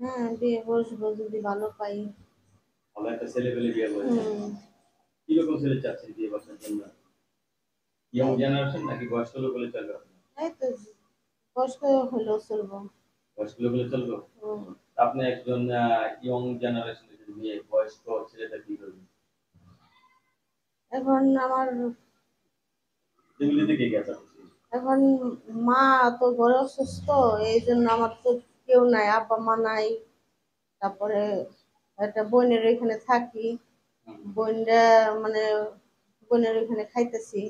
হ্যাঁ, বিয়ে বসবো যদি ভালো পাই। ভালো একটা ছেলে পেলে বিয়ে বসবেন। হুম। কিরকম ছেলে চাচ্ছেন বিয়ে বসার জন্য? ইয়ং এই জেনারেশন নাকি বয়স্ক লোক হলে চলবে আপনার? এই তো বয়স্ক হলেও চলবো। বয়স্ক লোক হলে চলবে? হুম। আপনি একজন ইয়ং জেনারেশনের মেয়ে, বয়স্ক ছেলেটা কি করবেন? এখন আমার ফ্যামিলিতে কে কে আছে আপনার? এখন মা তো ঘরে অসুস্থ, এই জন্য আমার তো কেউ নাই, আব্বা মা নাই। তারপরে একটা বোনের এখানে থাকি। হুম। বোনরা মানে বোনের ওইখানে খাইতেছি।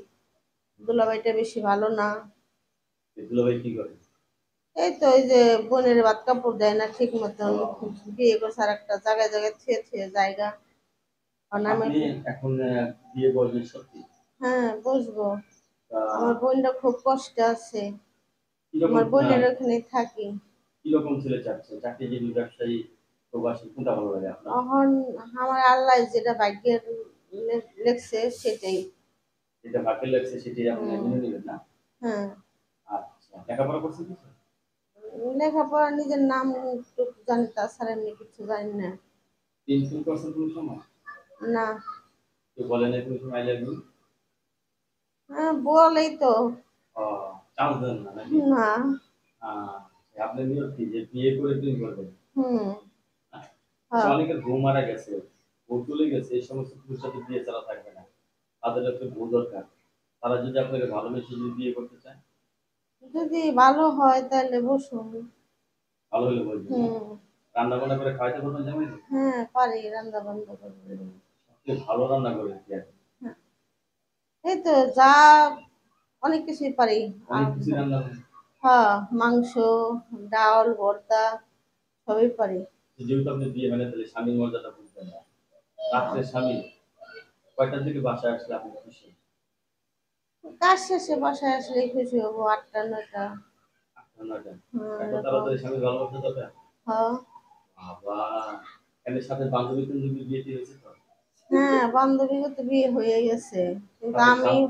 দুলাভাইটা বেশি ভালো না। এই দুলাভাই কি করে? এই তো এই যে বোনের ভাত কাপড় দেয় না ঠিক মতন। ও, বিয়ে করছে আর একটা জায়গায় জায়গায় থুয়ে থুয়ে জায়গা। কারণ আমি আপনি এখন বিয়ে বলবেন সত্যি? হ্যাঁ বসবো। তা আমার বোনটা খুব কষ্টে আছে। কিরকম আমার বোনের ওখানে থাকি। কিরকম ছেলে চাচ্ছেন? চাকরিজীবী, ব্যবসায়ী, প্রবাসী কোনটা ভালো লাগে আপনার? এখন আমার আল্লাহ যেটা ভাগ্যের লেখছে সেটাই। যেটা ভাগ্যে লাগছে সেটাই আপনি হুম। মেনে নিবেন না? হ্যাঁ। আচ্ছা, লেখাপড়া করছেন কিছু? লেখাপড়া নিজের নাম টুকু জানি, তাছাড়া এমনি কিছু জানি না। টিউশন করছেন কোনো সময়? না। কেউ বলে না কোনো সময় আই লাভ ইউ? হ্যাঁ বলেই তো। ও, চান্স দেন না নাকি? না। আহ, আপনার নিয়ত কি যে বিয়ে করে প্রেম করবেন? হুম। আচ্ছা, হ্যাঁ। অনেকের বউ মারা গেছে, বউ চলে গেছে, এই সমস্ত পুরুষের সাথে বিয়ে ছাড়া থাকবে না, তাদের একটা বউ দরকার। তারা যদি আপনাকে ভালোবেসে যদি বিয়ে করতে চায়, যদি ভালো হয় তাহলে বসুন। ভালো হলে বলবেন না? হুম। রান্না বান্না করে খাওয়াইতে পারবেন জামাই? হ্যাঁ পারি, রান্না বান্না করবো। সবচেয়ে ভালো রান্না করে কি আর? হ্যাঁ, এই তো যা অনেক কিছুই পারি। অনেক আহ, কিছু রান্না করে। হ্যাঁ, মাংস, ডাল, ভর্তা সবই পারি। যেহেতু আপনি বিয়ে মানে তাহলে স্বামীর মর্যাদা বুঝবেন না। রাত্রে স্বামী কয়টার দিকে বাসায় আসলে আপনি খুশি? কাজ শেষে বাসায় আসলে খুশি হবো 8টা 9টা। 8টা 9টা? এত এরকম। তাড়াতাড়ি স্বামীর ভালোবাসা দরকার? হ্যাঁ। বাবা, এর সাথে বান্ধবী টান্ধবী বিয়ে দিয়ে হয়েছে তো? হ্যাঁ বান্ধবীর তো বিয়ে হয়ে গেছে, কিন্তু তাদের আমি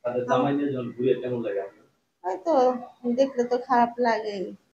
তাদের আম- জামাই নিয়ে যখন ঘুরে কেমন লাগে আপনার? হয়তো দেখলে তো খারাপ লাগেই।